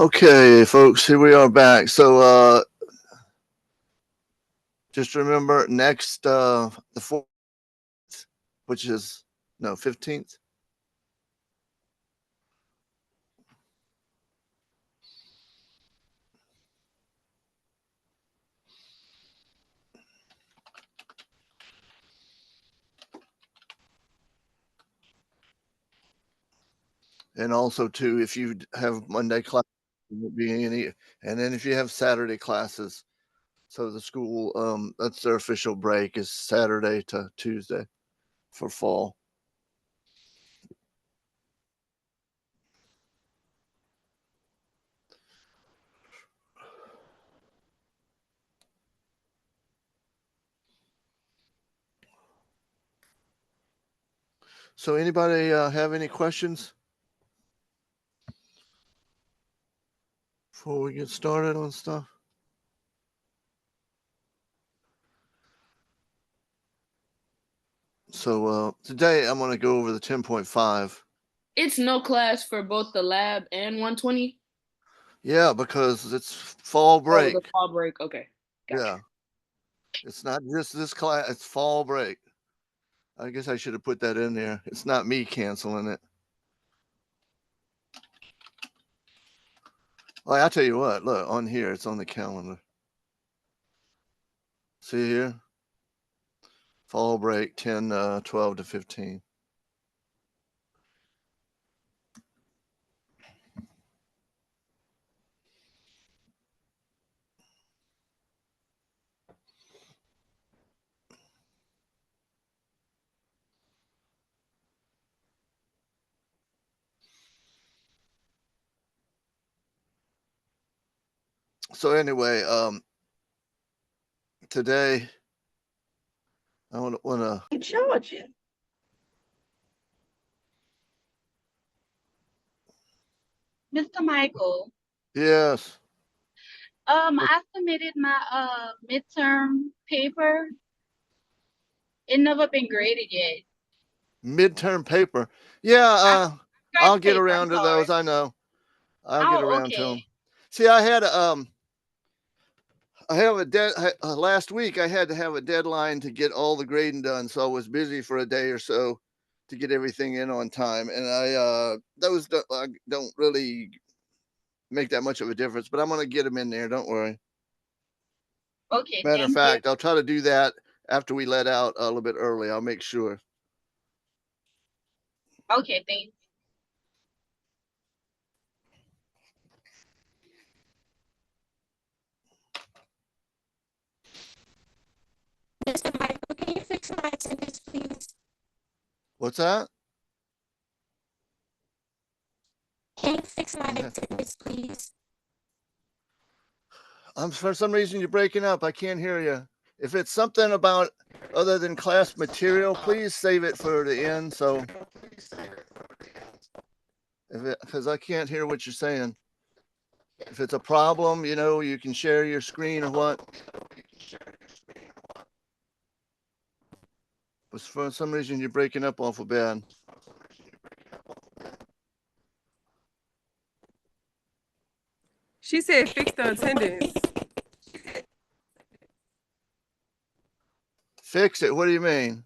Okay, folks, here we are back. Just remember next the 4th, which is no 15th. And also too, if you have Monday class, there won't be any, and then if you have Saturday classes, so the school that's their official break is Saturday to Tuesday for fall. So anybody have any questions before we get started on stuff? So today I'm going to go over the 10.5. It's no class for both the lab and 120. Yeah, because it's fall break. Oh, the fall break. Okay, gotcha. Yeah, it's not just this class. It's fall break. I guess I should have put that in there. It's not me canceling it. Well, I'll tell you what. Look on here. It's on the calendar. See here. Fall break 10, 12 to 15. So anyway, today I want to. Georgia. Mr. Michael, Yes. I submitted my midterm paper. It never been graded yet. Midterm paper. Yeah. I'll get Paper, around I'm to sorry. those. I know. I'll get Oh, around to okay. them. See, I had I have a last week. I had to have a deadline to get all the grading done, so I was busy for a day or so to get everything in on time. And those don't really make that much of a difference, but I'm gonna get them in there. Don't worry. Okay, Matter of thank you. fact, I'll try to do that after we let out a little bit early. I'll make sure. Okay, thanks. Mr. Michael, can you fix my attendance, please? What's that? Can you fix my attendance, please? For some reason you're breaking up. I can't hear you. If it's something about other than class material, please save it for the end. So, because I can't hear what you're saying. If it's a problem, you can share your screen or what. But for some reason you're breaking up awful bad. She said fix the attendance. Fix it. What do you mean?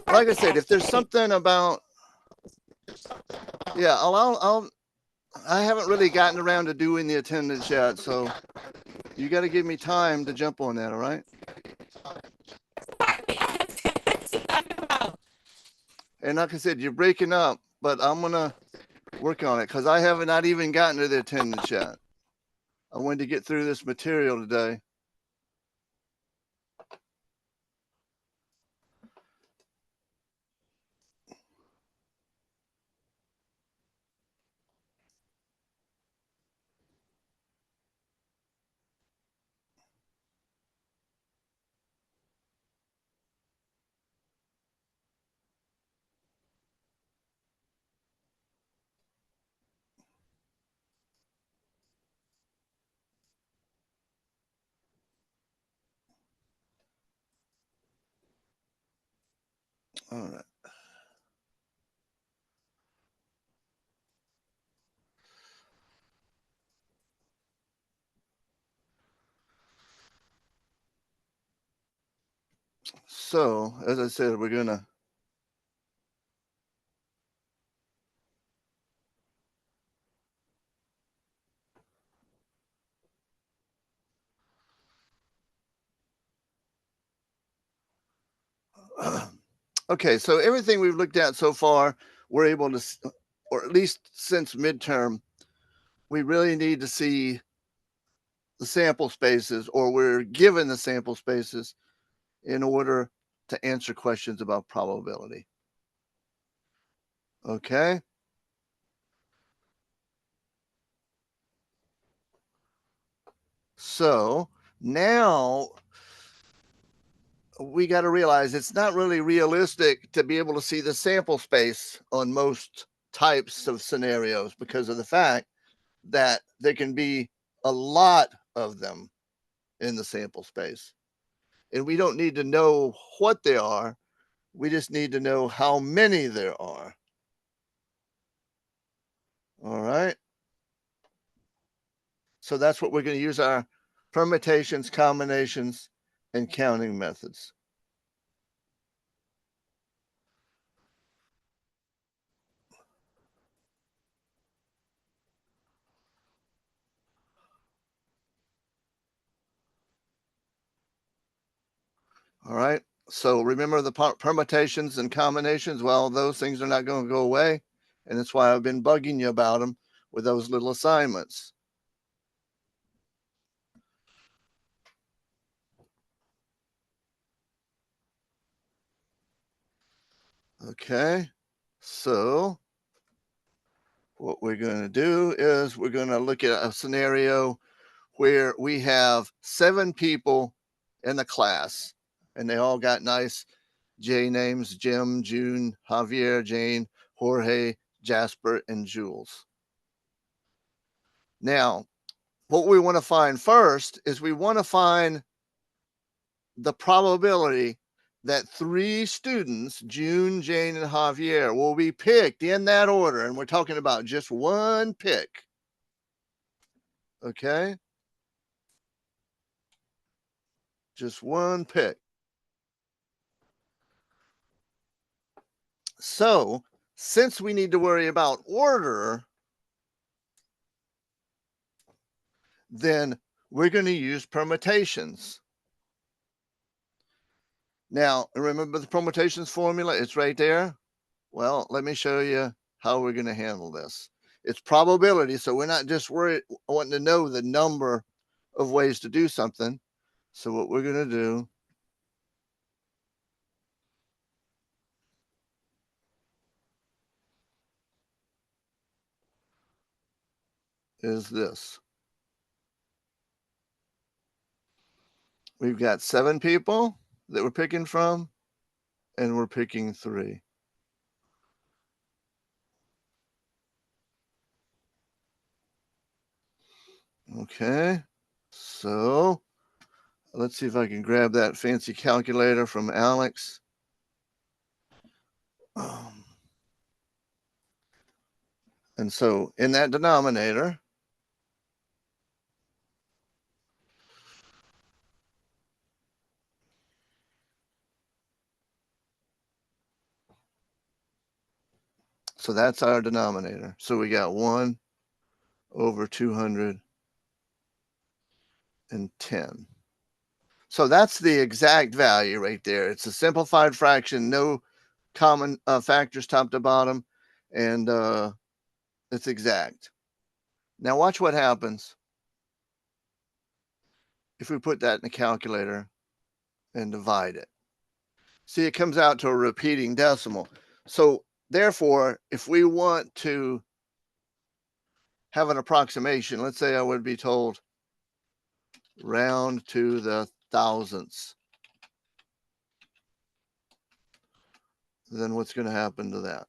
Like I said, if there's something about, yeah, I haven't really gotten around to doing the attendance yet, so you got to give me time to jump on that. All right. And like I said, you're breaking up, but I'm gonna work on it because I haven't not even gotten to the attendance yet. I wanted to get through this material today. All right. So, as I said, we're going to okay, so everything we've looked at so far, we're able to, or at least since midterm, we really need to see the sample spaces, or we're given the sample spaces in order to answer questions about probability. Okay. So now we got to realize it's not really realistic to be able to see the sample space on most types of scenarios because of the fact that there can be a lot of them in the sample space. And we don't need to know what they are. We just need to know how many there are. All right. So that's what we're going to use our permutations, combinations, and counting methods. All right. So remember the permutations and combinations? Well, those things are not going to go away. And that's why I've been bugging you about them with those little assignments. Okay. So what we're going to do is we're going to look at a scenario where we have 7 people in the class and they all got nice J names: Jim, June, Javier, Jane, Jorge, Jasper, and Jules. Now, what we want to find first is we want to find the probability that 3 students, June, Jane, and Javier, will be picked in that order. And we're talking about just one pick. Okay? Just one pick. So, since we need to worry about order, then we're going to use permutations. Now, remember the permutations formula? It's right there. Well, let me show you how we're going to handle this. It's probability, so we're not just wanting to know the number of ways to do something. So what we're going to do is this. We've got 7 people that we're picking from, and we're picking 3. Okay, so let's see if I can grab that fancy calculator from Alex. And so in that denominator, so that's our denominator. So we got 1 over 210. So that's the exact value right there. It's a simplified fraction, no common factors top to bottom, and it's exact. Now watch what happens if we put that in the calculator and divide it. See, it comes out to a repeating decimal. So therefore, if we want to have an approximation, let's say I would be told round to the thousandths, then what's going to happen to that?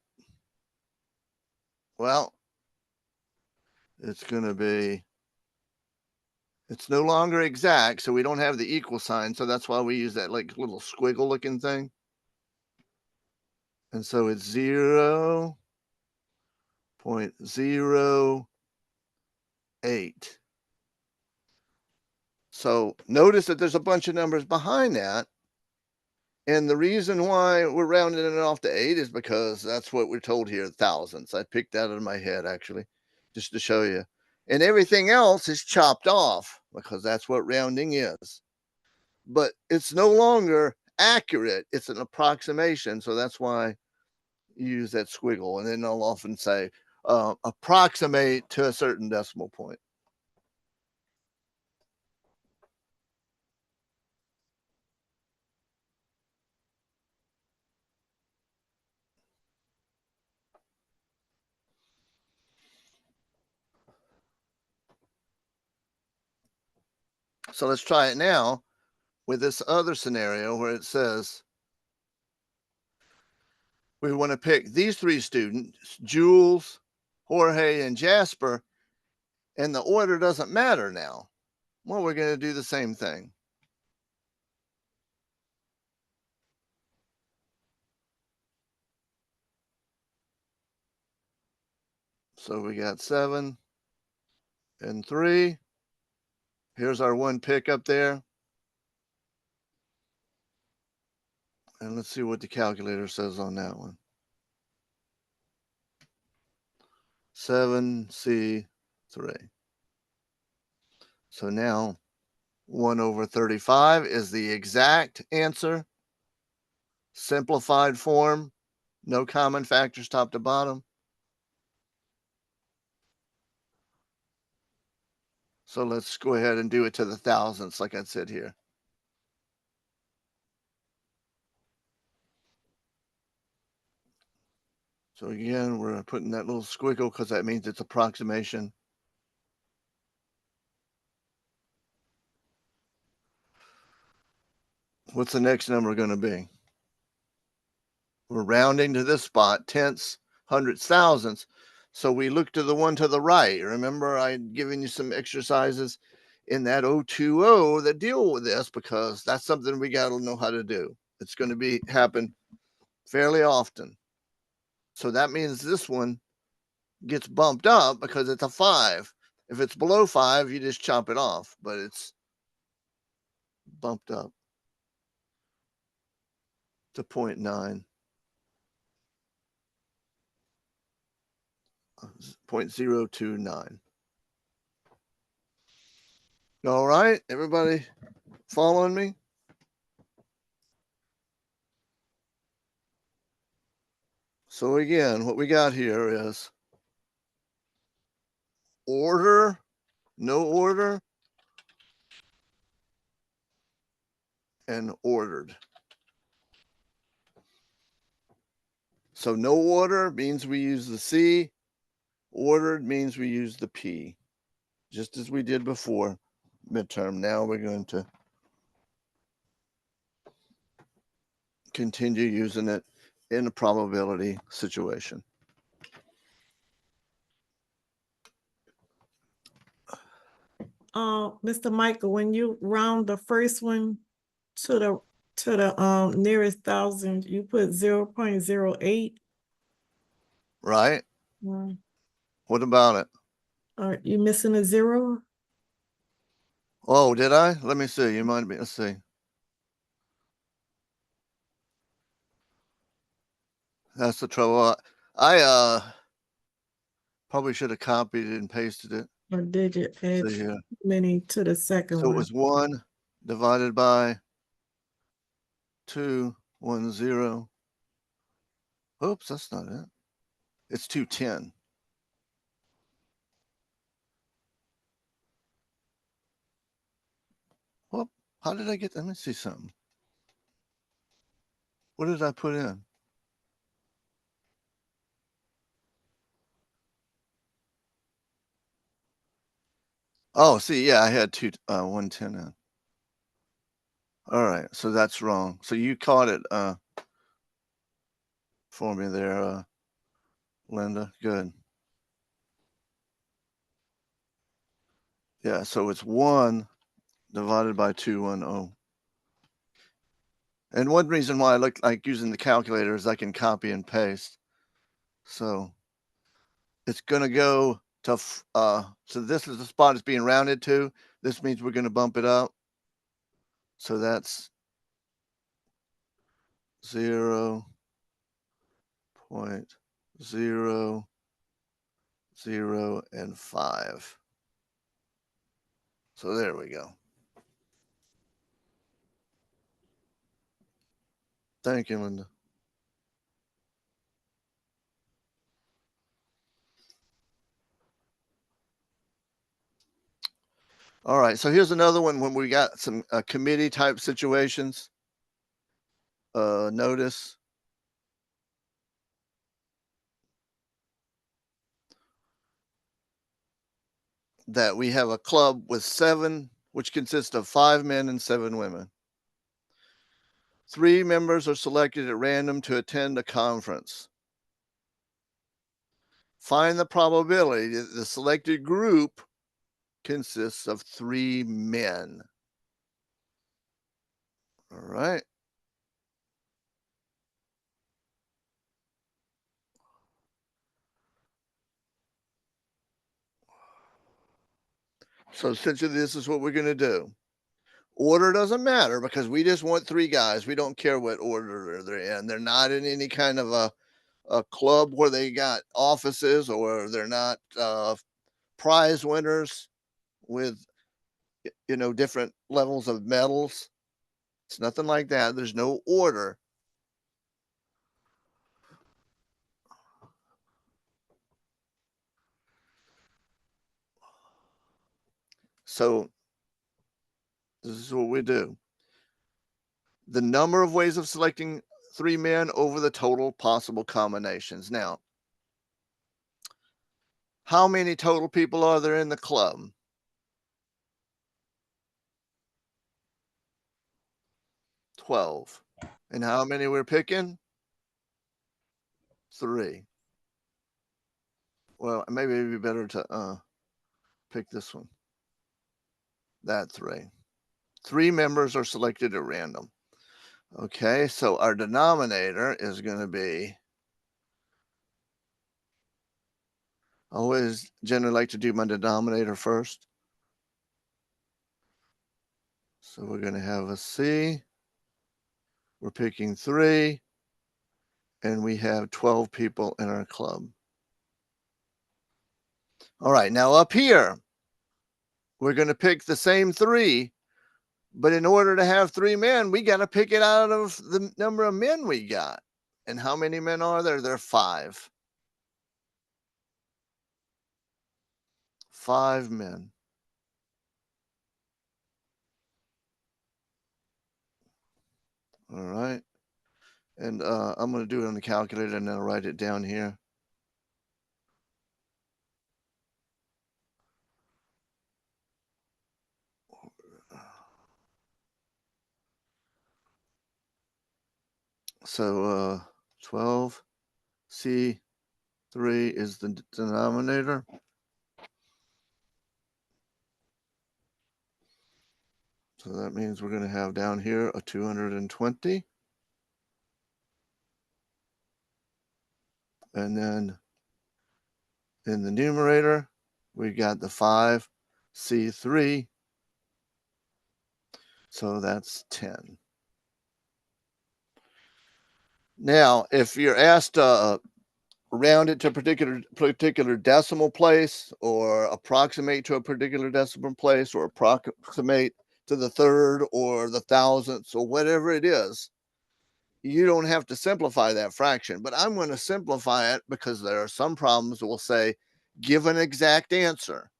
Well, it's going to be, it's no longer exact, so we don't have the equal sign, so that's why we use that like little squiggle looking thing. And so it's 0.08. So notice that there's a bunch of numbers behind that, And the reason why we're rounding it off to 8 is because that's what we're told here, thousands. I picked that out of my head, actually, just to show you. And everything else is chopped off because that's what rounding is. But it's no longer accurate. It's an approximation. So that's why you use that squiggle. And then I'll often say, approximate to a certain decimal point. So let's try it now with this other scenario where it says we want to pick these 3 students, Jules, Jorge, and Jasper, and the order doesn't matter now. Well, we're going to do the same thing. So we got 7 and 3. Here's our one pick up there. And let's see what the calculator says on that one. 7C3. So now 1/35 is the exact answer. Simplified form, no common factors top to bottom. So let's go ahead and do it to the thousandths, like I said here. So again, we're putting that little squiggle because that means it's approximation. What's the next number going to be? We're rounding to this spot, tenths, hundredths, thousandths. So we look to the one to the right. Remember, I'd given you some exercises in that 020 that deal with this because that's something we got to know how to do. It's going to happen fairly often. So that means this one gets bumped up because it's a 5. If it's below 5, you just chop it off, but it's bumped up to 0.9. 0.029. All right, everybody following me? So again, what we got here is order, no order, and ordered. So no order means we use the C. Ordered means we use the P, just as we did before midterm. Now we're going to continue using it in a probability situation. Mr. Michael, when you round the first one to the nearest thousand, you put 0.08. Right? What about it? Are you missing a 0? Oh, did I? Let me see. You might be. Let's see. That's the trouble. I probably should have copied it and pasted it. Or did you add See here. many to the second So it one? was 1 divided by 210. Oops, that's not it. It's 210. Well, how did I get? Let me see something. What did I put in? Oh, see, yeah, I had 110 in. All right, so that's wrong. So you caught it for me there, Linda. Good. Yeah, so it's 1 divided by 210. And one reason why I look like using the calculator is I can copy and paste. So it's going to go to, so this is the spot it's being rounded to. This means we're going to bump it up. So that's 0.005. So there we go. Thank you, Linda. All right, so here's another one when we got some committee type situations. Notice that we have a club with 7, which consists of 5 men and 7 women. 3 members are selected at random to attend a conference. Find the probability that the selected group consists of 3 men. All right. So essentially, this is what we're going to do. Order doesn't matter because we just want 3 guys. We don't care what order they're in. They're not in any kind of a club where they got offices, or they're not prize winners with, different levels of medals. It's nothing like that. There's no order. So this is what we do. The number of ways of selecting 3 men over the total possible combinations. Now, how many total people are there in the club? 12. And how many we're picking? 3. Well, maybe it'd be better to pick this one. That 3. 3 members are selected at random. Okay, so our denominator is going to be, I always generally like to do my denominator first. So we're going to have a C. We're picking 3. And we have 12 people in our club. All right, now up here, we're going to pick the same 3. But in order to have 3 men, we got to pick it out of the number of men we got. And how many men are there? There are 5. 5 men. All right. And I'm going to do it on the calculator and then I'll write it down here. So 12 C3 is the denominator. So that means we're going to have down here a 220. And then in the numerator, we got the 5C3. So that's 10. Now, if you're asked to round it to a particular decimal place, or approximate to a particular decimal place, or approximate to the third or the thousandths or whatever it is, you don't have to simplify that fraction. But I'm going to simplify it because there are some problems that will say, give an exact answer.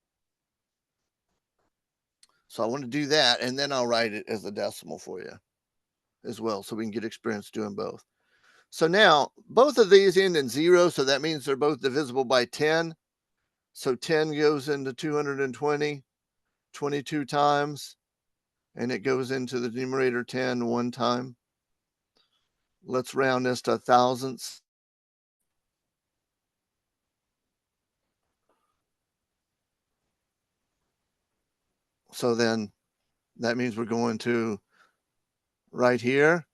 So I want to do that, and then I'll write it as a decimal for you as well, so we can get experience doing both. So now both of these end in 0, so that means they're both divisible by 10. So 10 goes into 220, 22 times, and it goes into the numerator 10 one time. Let's round this to thousandths. So then that means we're going to right here.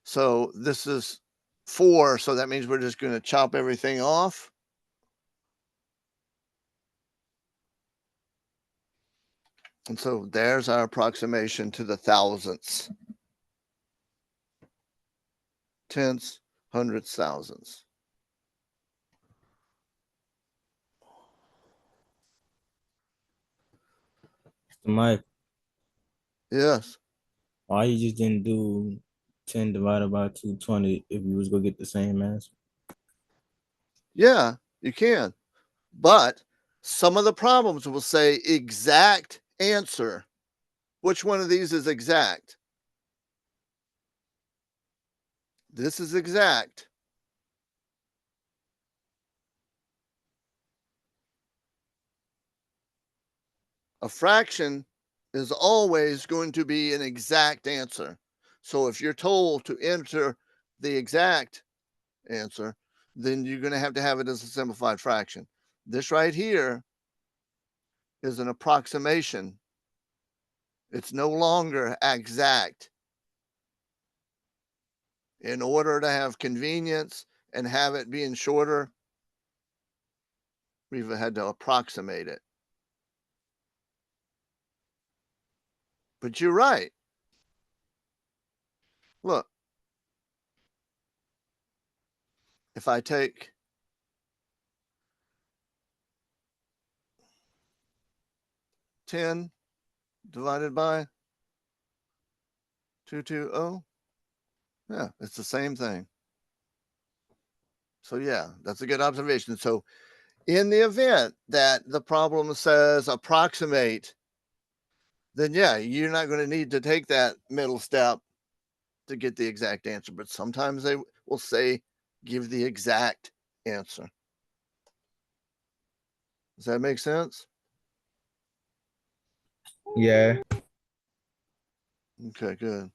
So this is 4, so that means we're just going to chop everything off. And so there's our approximation to the thousandths. tenths, hundredths, thousandths. Mike, Yes. why you just didn't do 10 divided by 220 if you was gonna get the same answer? Yeah, you can. But some of the problems will say exact answer. Which one of these is exact? This is exact. A fraction is always going to be an exact answer. So if you're told to enter the exact answer, then you're going to have it as a simplified fraction. This right here is an approximation. It's no longer exact. In order to have convenience and have it being shorter, we've had to approximate it. But you're right. Look, if I take 10 divided by 220, yeah, it's the same thing. So yeah, that's a good observation. So in the event that the problem says approximate, then yeah, you're not going to need to take that middle step to get the exact answer. But sometimes they will say, give the exact answer. Does that make sense? Yeah. Okay, good.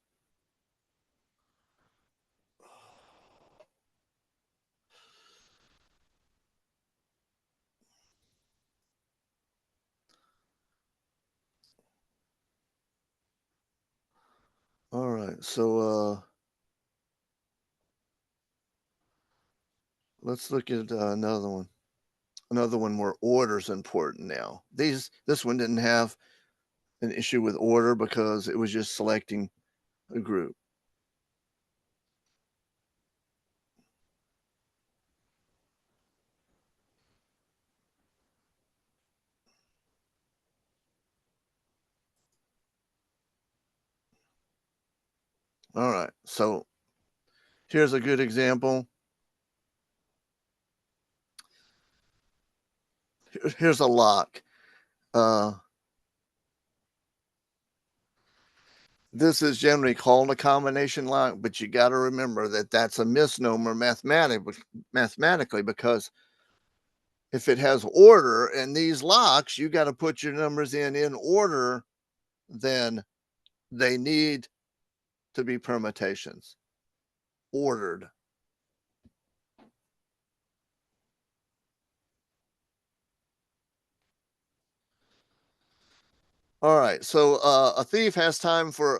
All right, so let's look at another one. Another one where order is important now. This one didn't have an issue with order because it was just selecting a group. All right, so here's a good example. Here's a lock. This is generally called a combination lock, but you got to remember that that's a misnomer mathematically, because if it has order in these locks, you got to put your numbers in order, then they need to be permutations, ordered. All right, so a thief has time for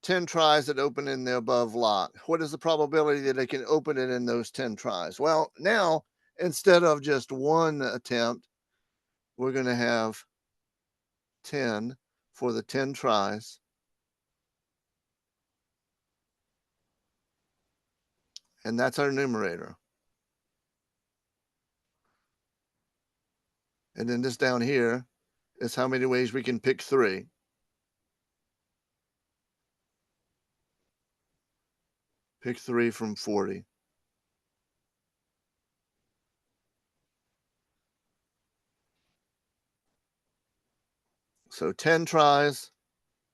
10 tries at opening the above lock. What is the probability that they can open it in those 10 tries? Well, now, instead of just one attempt, we're going to have 10 for the 10 tries. And that's our numerator. And then this down here is how many ways we can pick 3. Pick 3 from 40. So 10 tries.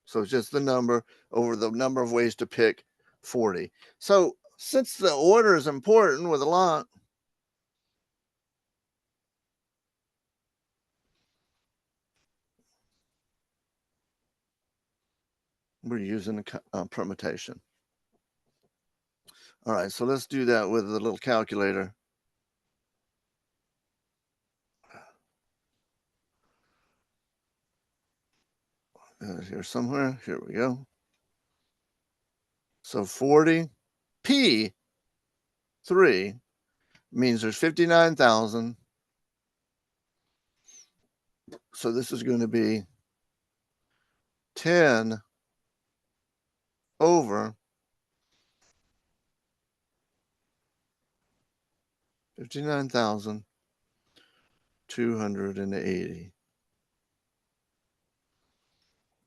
So it's just the number over the number of ways to pick 40. So since the order is important with a lock, we're using a permutation. All right, so let's do that with a little calculator. Here somewhere. Here we go. So 40 P3 means there's 59,000. So this is going to be 10 over 59,280.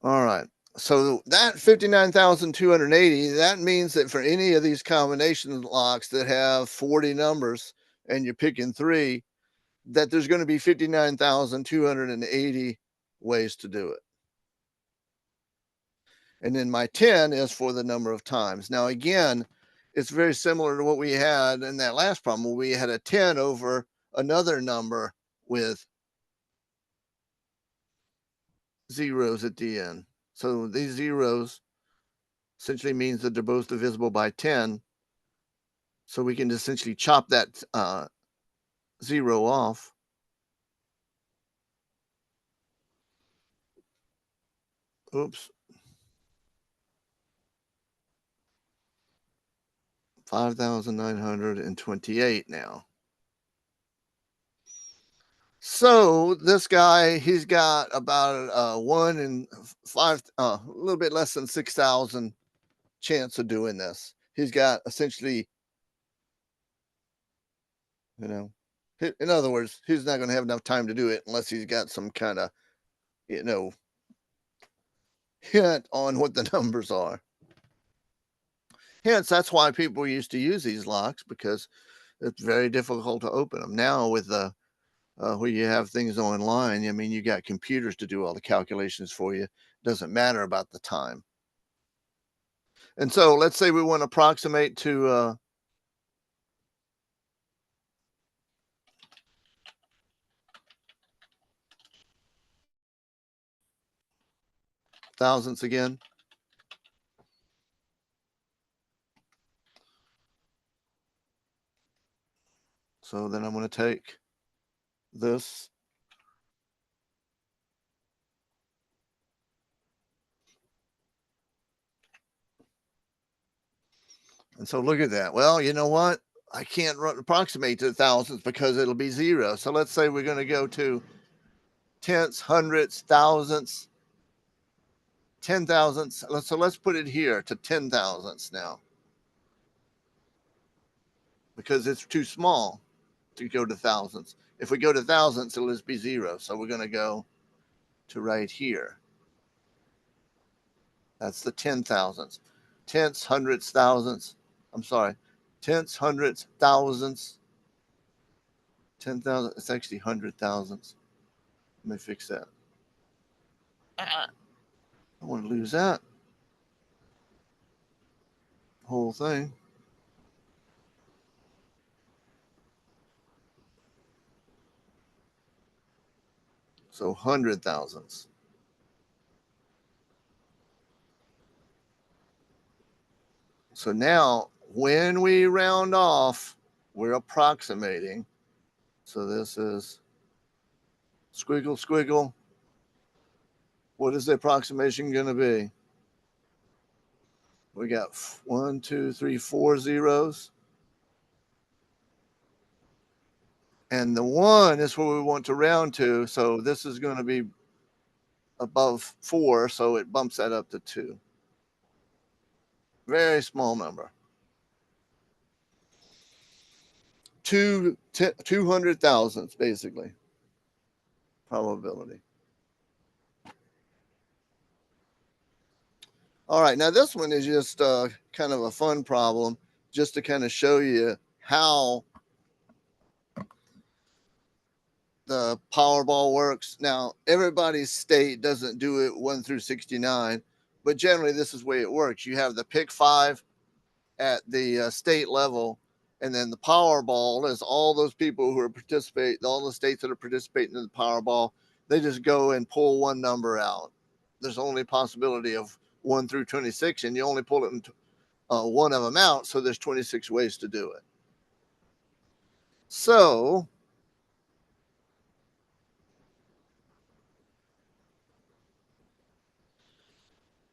All right. So that 59,280, that means that for any of these combination locks that have 40 numbers and you're picking 3, that there's going to be 59,280 ways to do it. And then my 10 is for the number of times. Now, again, it's very similar to what we had in that last problem where we had a 10 over another number with zeros at the end. So these zeros essentially means that they're both divisible by 10. So we can essentially chop that 0 off. Oops. 5,928 now. So this guy, he's got about 1 in 5, a little bit less than 6,000 chance of doing this. He's got essentially, in other words, he's not going to have enough time to do it unless he's got some kind of, hint on what the numbers are. Hence, that's why people used to use these locks, because it's very difficult to open them. Now with the where you have things online, I mean, you got computers to do all the calculations for you. It doesn't matter about the time. And so let's say we want to approximate to thousandths again. So then I'm going to take this and so look at that. Well, you know what? I can't approximate to the thousandths because it'll be 0. So let's say we're going to go to tenths, hundredths, thousandths, 10 thousandths. So let's put it here to 10 thousandths now, because it's too small to go to thousandths. If we go to thousandths, it'll just be 0. So we're going to go to right here. That's the 10 thousandths. Tenths, hundredths, thousandths. I'm sorry. Tenths, hundredths, thousandths. 10,000. It's actually 100 thousandths. Let me fix that. I don't want to lose that whole thing. So 100 thousandths. So now when we round off, we're approximating. So this is squiggle, squiggle. What is the approximation going to be? We got 1, 2, 3, 4 zeros. And the 1 is where we want to round to. So this is going to be above 4. So it bumps that up to 2. Very small number. 200 thousandths, basically, probability. All right, now this one is just kind of a fun problem, just to kind of show you how the Powerball works. Now, everybody's state doesn't do it 1 through 69, but generally this is the way it works. You have the pick 5 at the state level, and then the Powerball is all those people who are participating, all the states that are participating in the Powerball, they just go and pull one number out. There's only a possibility of 1 through 26, and you only pull it in one of them out, so there's 26 ways to do it. So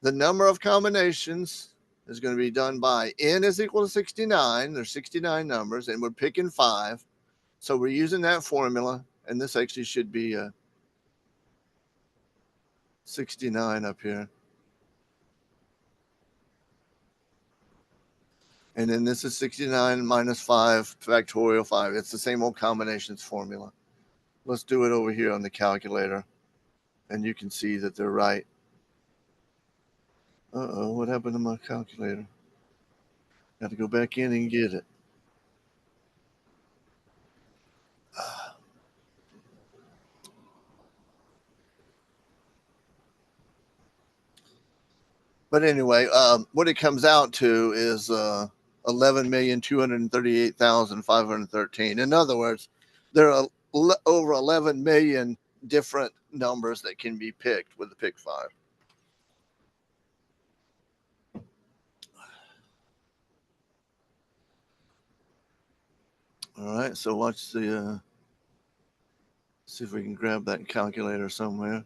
the number of combinations is going to be done by n is equal to 69. There's 69 numbers, and we're picking 5. So we're using that formula, and this actually should be 69 up here. And then this is 69 minus 5 factorial 5. It's the same old combinations formula. Let's do it over here on the calculator. And you can see that they're right. Uh-oh, what happened to my calculator? Got to go back in and get it. But anyway, what it comes out to is 11,238,513. In other words, there are over 11 million different numbers that can be picked with the pick 5. All right, so watch the see if we can grab that calculator somewhere.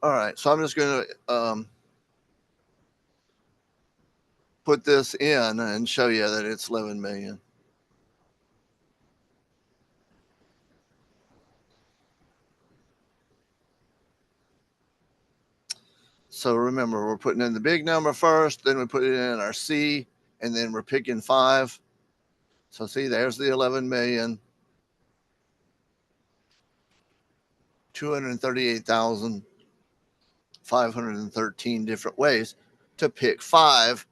All right, so I'm just going to put this in and show you that it's 11 million. So remember, we're putting in the big number first, then we put it in our C, and then we're picking 5. So see, there's the 11 million. 238,513 different ways to pick 5,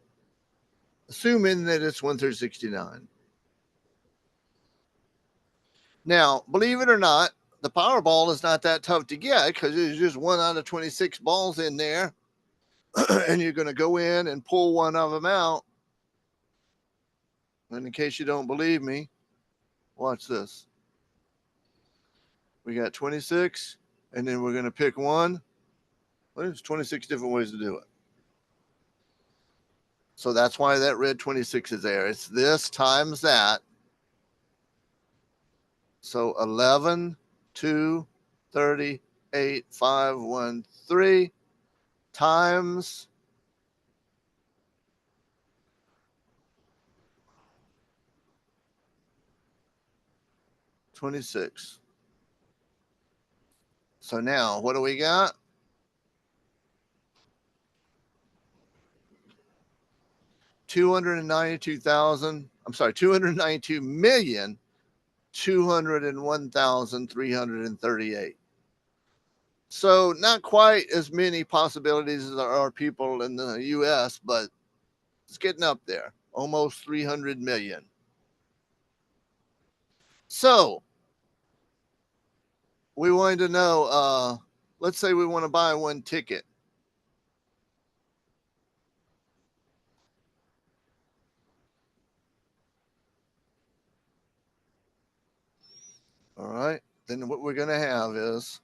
assuming that it's 1 through 69. Now, believe it or not, the Powerball is not that tough to get because there's just 1 out of 26 balls in there. And you're going to go in and pull one of them out. And in case you don't believe me, watch this. We got 26, and then we're going to pick one. Well, there's 26 different ways to do it. So that's why that red 26 is there. It's this times that. So 11, 2, 30, 8, 5, 1, 3 times 26. So now what do we got? 201,338. So not quite as many possibilities as there are people in the US, but it's getting up there. Almost 300 million. So we wanted to know, let's say we want to buy one ticket. All right. Then what we're going to have is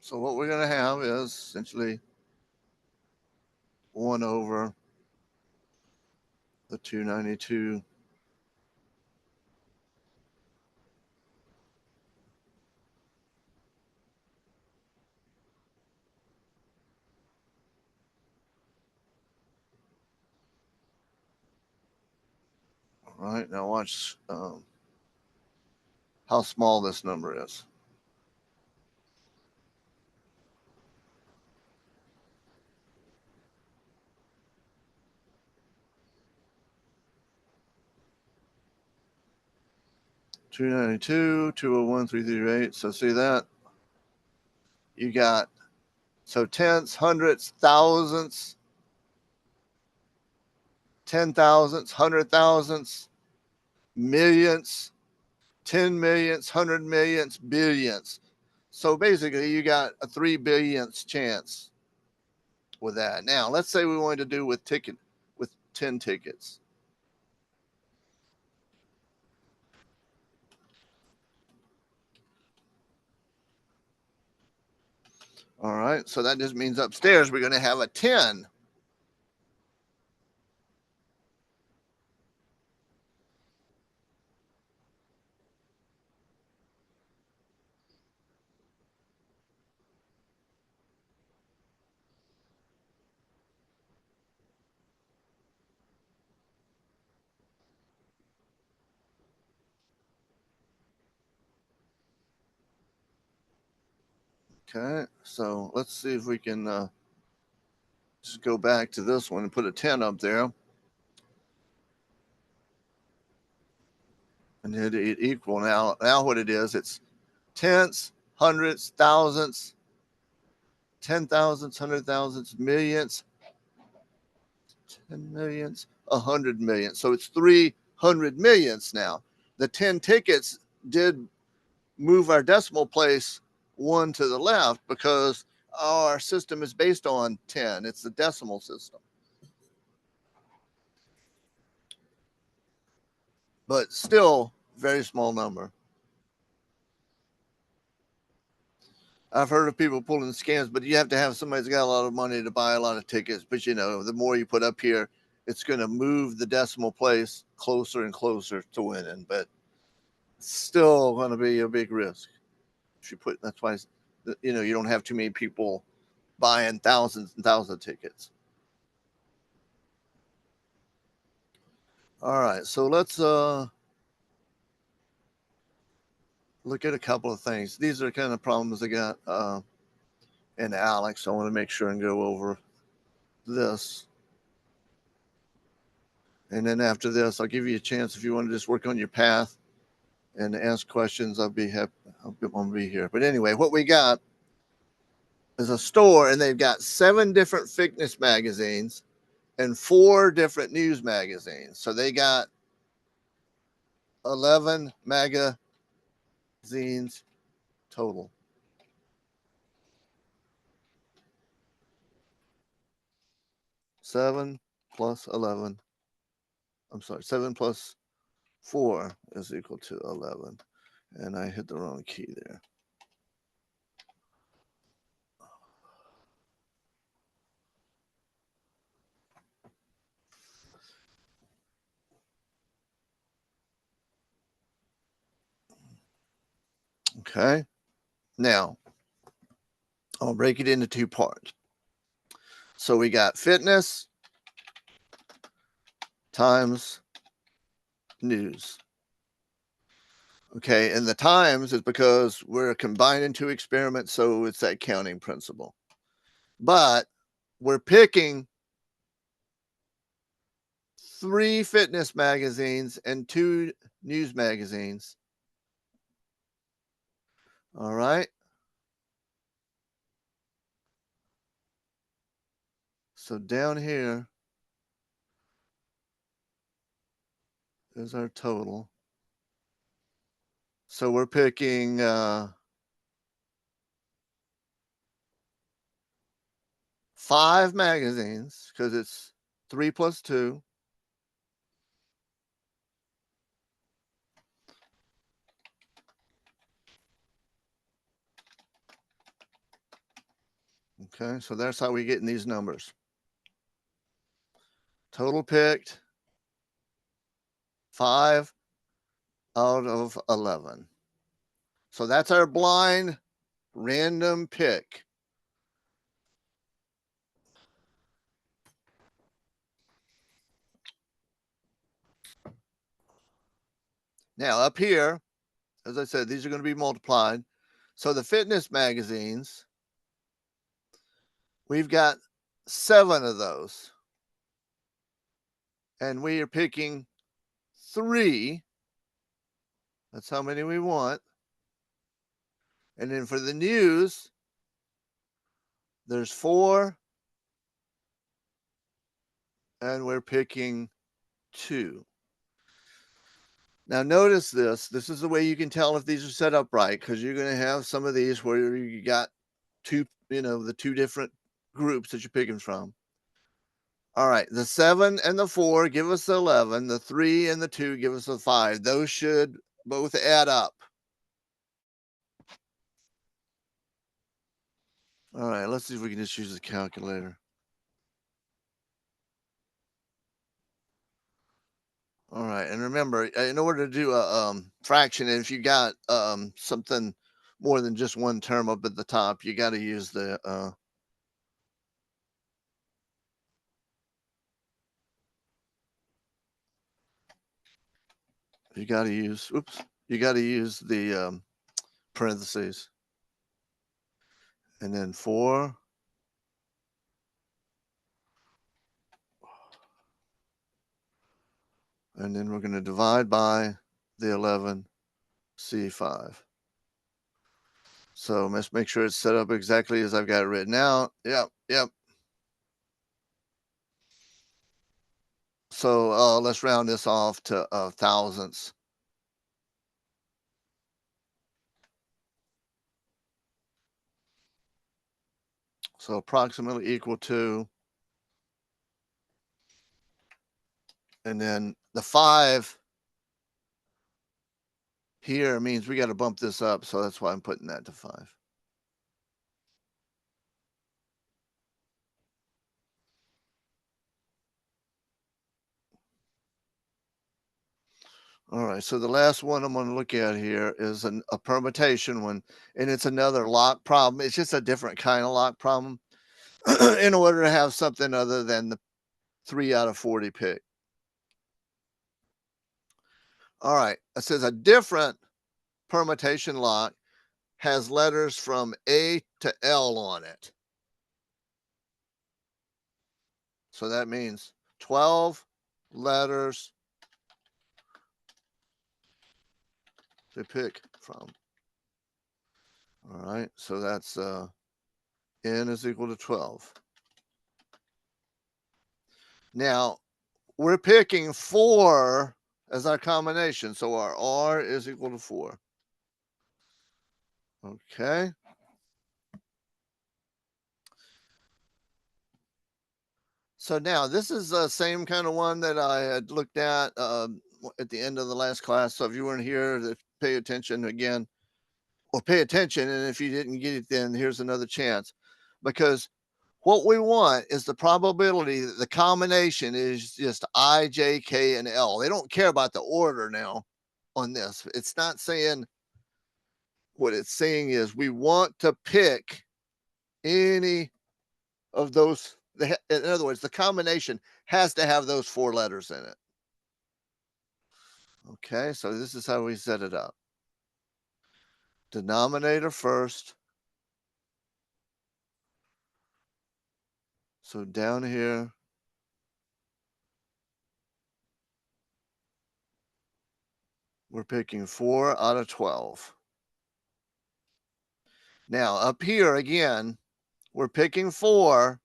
so what we're going to have is essentially 1 over the 292. All right. Now watch how small this number is. Two 201, 338. So see that? You got so tenths, hundredths, thousandths, 10,000ths, 100,000ths, millionths, 10 millionths, 100 millionths, billions. So basically, you got a 3 billionths chance with that. Now, let's say we wanted to do with 10 tickets. All right, so that just means upstairs we're going to have a 10. Okay, so let's see if we can just go back to this one and put a 10 up there. And hit it equal. Now what it is, it's tenths, hundredths, thousandths, 10,000s, 100,000s, millions, 10 millions, 100 million. So it's 300 millions now. The 10 tickets did move our decimal place one to the left because our system is based on 10. It's the decimal system. But still, very small number. I've heard of people pulling scams, but you have to have somebody that's got a lot of money to buy a lot of tickets. But you know, the more you put up here, it's going to move the decimal place closer and closer to winning. But it's still going to be a big risk. If you put, that's why you know you don't have too many people buying thousands and thousands of tickets. All right, so let's look at a couple of things. These are kind of problems I got in Alex. I want to make sure and go over this. And then after this, I'll give you a chance if you want to just work on your path and ask questions. I'll be happy. I'll be here. But anyway, what we got is a store, and they've got 7 different fitness magazines and 4 different news magazines. So they got 11 magazines total. Seven plus 11. I'm sorry, 7 plus 4 is equal to 11. And I hit the wrong key there. Okay. Now, I'll break it into 2 parts. So we got fitness times news. Okay, and the times is because we're combining 2 experiments, so it's that counting principle. But we're picking 3 fitness magazines and 2 news magazines. All right. So down here is our total. So we're picking 5 magazines because it's 3 plus 2. Okay, so that's how we get in these numbers. Total picked 5 out of 11. So that's our blind random pick. Now up here, as I said, these are going to be multiplied. So the fitness magazines, we've got 7 of those. And we are picking 3. That's how many we want. And then for the news, there's 4. And we're picking 2. Now notice this. This is the way you can tell if these are set up right, because you're going to have some of these where you got 2, the 2 different groups that you're picking from. All right, the 7 and the 4 give us the 11. The 3 and the 2 give us the 5. Those should both add up. All right, let's see if we can just use the calculator. All right, and remember, in order to do a fraction, if you got something more than just one term up at the top, you got to use the you got to use parentheses, and then 4. And then we're going to divide by the 11 C5. So let's make sure it's set up exactly as I've got it written out. Yep. So let's round this off to thousandths. So approximately equal to, and then the 5 here means we got to bump this up. So that's why I'm putting that to 5. All right, so the last one I'm going to look at here is a permutation one, and it's another lock problem. It's just a different kind of lock problem in order to have something other than the 3 out of 40 pick. All right, it says a different permutation lock has letters from A to L on it. So that means 12 letters to pick from. All right, so that's N is equal to 12. Now, we're picking 4 as our combination, so our R is equal to 4. Okay. So now this is the same kind of one that I had looked at the end of the last class. So if you weren't here, pay attention again, or pay attention. And if you didn't get it, then here's another chance, because what we want is the probability that the combination is just I, J, K, and L. They don't care about the order now on this. It's not saying, what it's saying is we want to pick any of those. In other words, the combination has to have those 4 letters in it. Okay, so this is how we set it up. Denominator first. So down here, we're picking 4 out of 12. Now up here again, we're picking 4,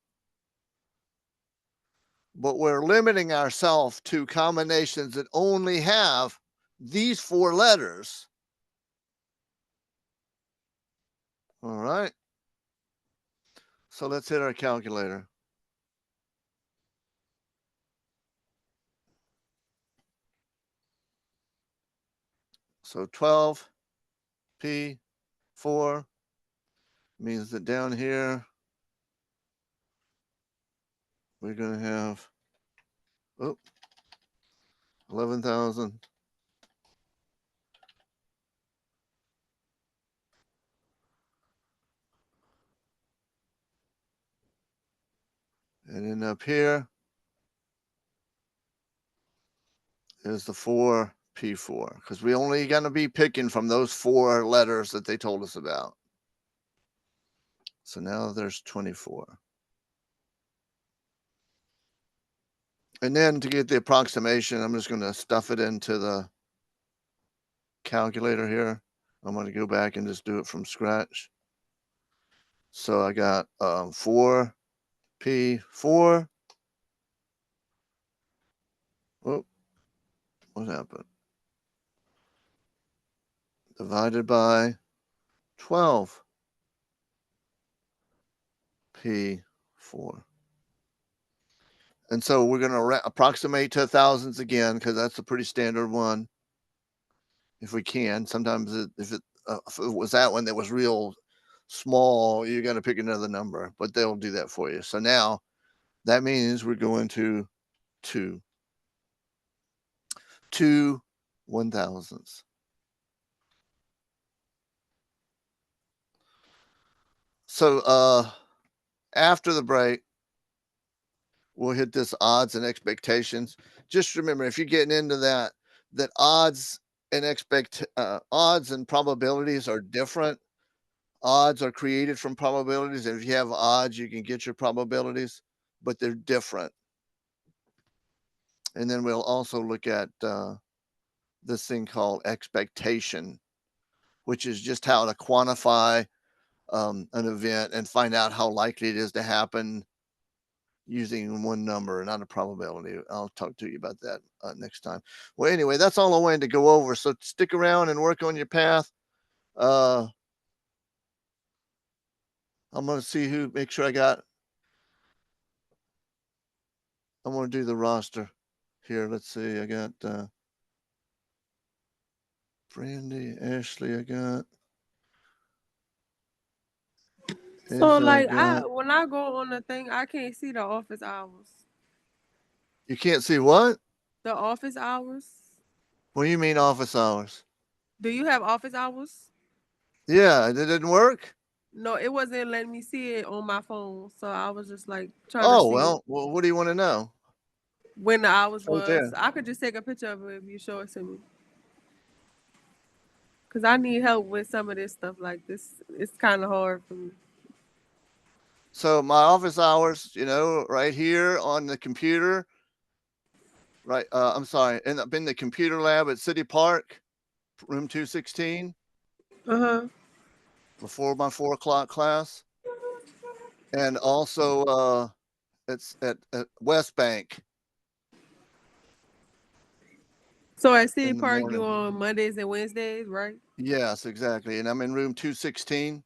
but we're limiting ourselves to combinations that only have these 4 letters. All right. So let's hit our calculator. So 12P4 means that down here, we're going to have 11,000. And then up here is the 4P4, because we only going to be picking from those 4 letters that they told us about. So now there's 24. And then to get the approximation, I'm just going to stuff it into the calculator here. I'm going to go back and just do it from scratch. So I got 4P4. Oh, what happened? Divided by 12P4. 4. And so we're going to approximate to thousands again, because that's a pretty standard one. If we can, sometimes if it was that one that was real small, you got to pick another number, but they'll do that for you. So now that means we're going to 2 1,000ths. So after the break, we'll hit this odds and expectations. Just remember, if you're getting into that odds and probabilities are different. Odds are created from probabilities, and if you have odds, you can get your probabilities, but they're different. And then we'll also look at this thing called expectation, which is just how to quantify an event and find out how likely it is to happen using one number, not a probability. I'll talk to you about that next time. Well, anyway, that's all I wanted to go over. So stick around and work on your path. I'm going to see make sure I'm going to do the roster here. Let's see. I got Brandy, Ashley, I got. So Izzy, like got. when I go on the thing, I can't see the office hours. You can't see what? The office hours. What do you mean office hours? Do you have office hours? Yeah, it didn't work? No, it wasn't letting me see it on my phone. So I was just like trying to Oh, see well, what do you want to know? when the hours Right was. there. I could just take a picture of it if you show it to me. Cause I need help with some of this stuff. Like this, it's kind of hard for me. So my office hours, right here on the computer, right? I'm sorry, in the computer lab at City Park, room 216, before my 4 o'clock class. And also it's at West Bank So at City in the Park, you morning. on Mondays and Wednesdays, right? Yes, exactly. And I'm in room 216.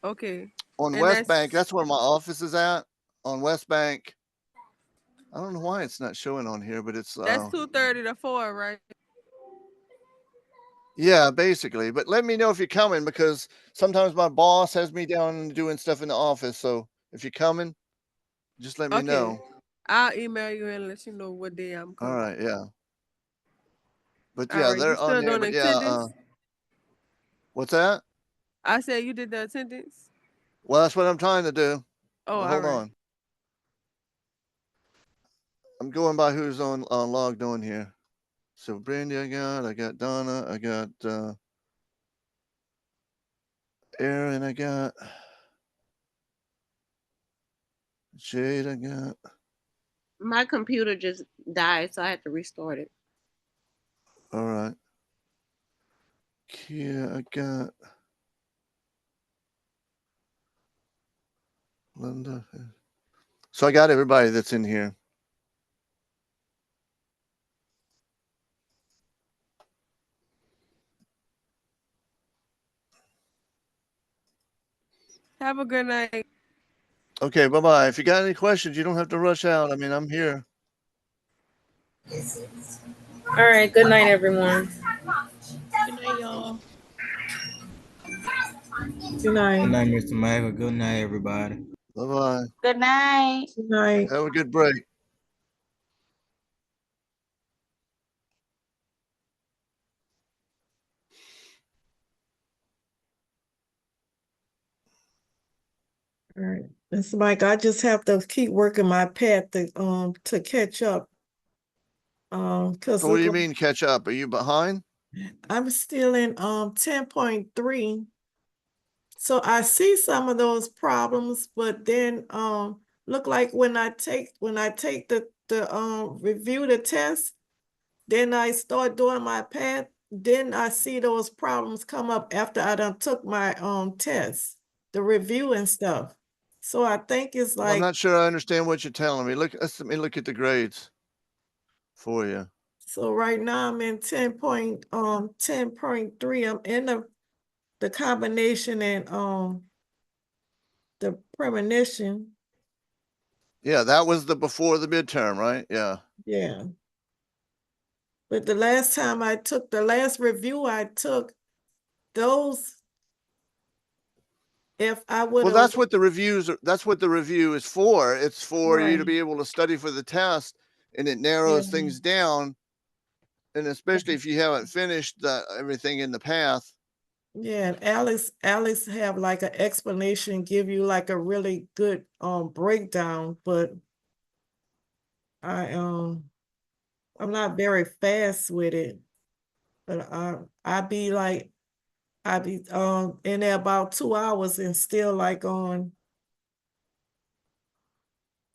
Okay. On And West Bank, that's where my office is at. On West Bank. I don't know why it's not showing on here, but it's that's 2:30 to 4, right? yeah, basically. But let me know if you're coming, because sometimes my boss has me down doing stuff in the office. So if you're coming, just let me Okay. know. I'll email you and let you know what day I'm All coming. right, yeah. But All yeah, right. You they're on still there. doing But yeah, attendance? what's that? I said you did the attendance. Well, that's what I'm trying to do. Oh, But all hold right. on. I'm going by who's on logged on here. So Brandy, I got Donna, I got Aaron, I got Jade, I got. My computer just died, so I had to restart it. All right. Kia, I got Linda. So I got everybody that's in here. Have a good night. Okay, bye-bye. If you got any questions, you don't have to rush out. I mean, I'm here. All right. Good night, everyone. Good night, y'all. Good Good night. night, Mr. Michael. Good night, everybody. Bye-bye. Good night. Good night. Have a good break. All right. It's like I just have to keep working my path to catch up. Because So what do you mean catch up? Are you behind? I'm still in 10.3. So I see some of those problems, but then look like when I take the review the test, then I start doing my path, then I see those problems come up after I done took my test, the review and stuff. So I think it's Well, I'm like, not sure I understand what you're telling me. Let me look at the grades for you. so right now I'm in 10.3. I'm in the combination and the premonition. Yeah, that was the before the midterm, right? Yeah. Yeah. But the last review I took, those, if I would Well, have, that's what the review is for. It's for you to right, be able to study for the test, and it narrows yeah, things down. And especially if you haven't finished everything in the path. yeah, and Alex have like an explanation, give you like a really good breakdown, but I I'm not very fast with it. But I'd be in there about 2 hours and still like on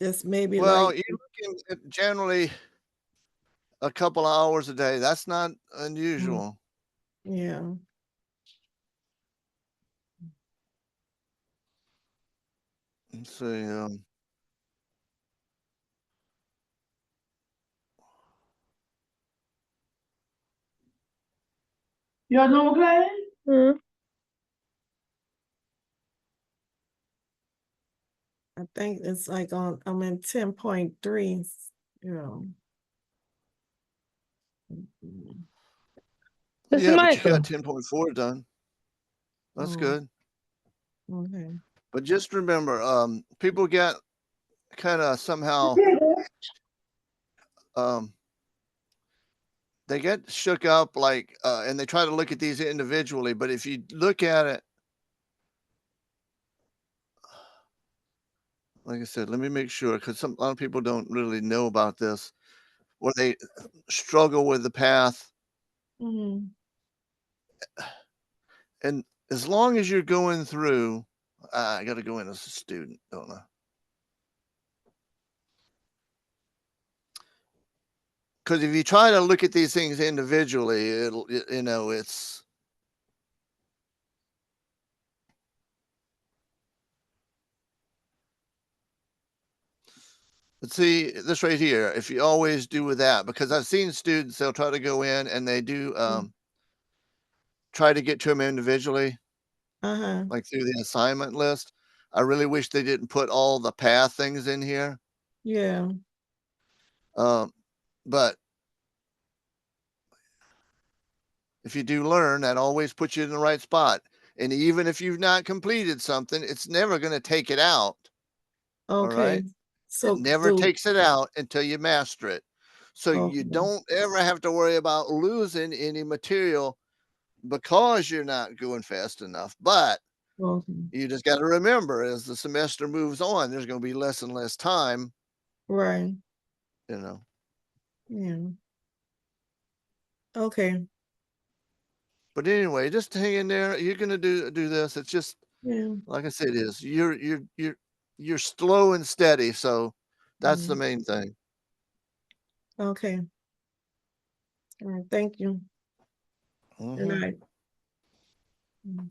just maybe Well, like, you're looking at generally a couple of hours a day. That's not mm, unusual. yeah. Let's see. Y'all know class? I think it's like I'm in 10.3, you know. Mm, It's Yeah, but you Michael. got 10.4 done. That's oh, good. okay. But just remember, people get kind of somehow they get shook up, like, and they try to look at these individually. But if you look at it, like I said, let me make sure, because a lot of people don't really know about this, or they struggle with the path. Mhm. And as long as you're going through, I got to go in as a student, don't I? Because if you try to look at these things individually, it's, let's see this right here. If you always do with that, because I've seen students, they'll try to go in and they do try to get to them individually, Uh-huh. like through the assignment list. I really wish they didn't put all the path things in here. Yeah. Um, but if you do learn, that always puts you in the right spot. And even if you've not completed something, it's never going to take it out. All right. Okay. It So never takes it out until you master it. So you okay. don't ever have to worry about losing any material because you're not going fast enough. But Okay. you just got to remember, as the semester moves on, there's going to be less and less time, Right. you know. Yeah. Okay. But anyway, just hang in there. You're going to do this. It's just, Yeah. like I said, it is. You're slow and steady. So that's the Mhm. main thing. Okay. All right. Thank you. Good Mhm. night. Mm.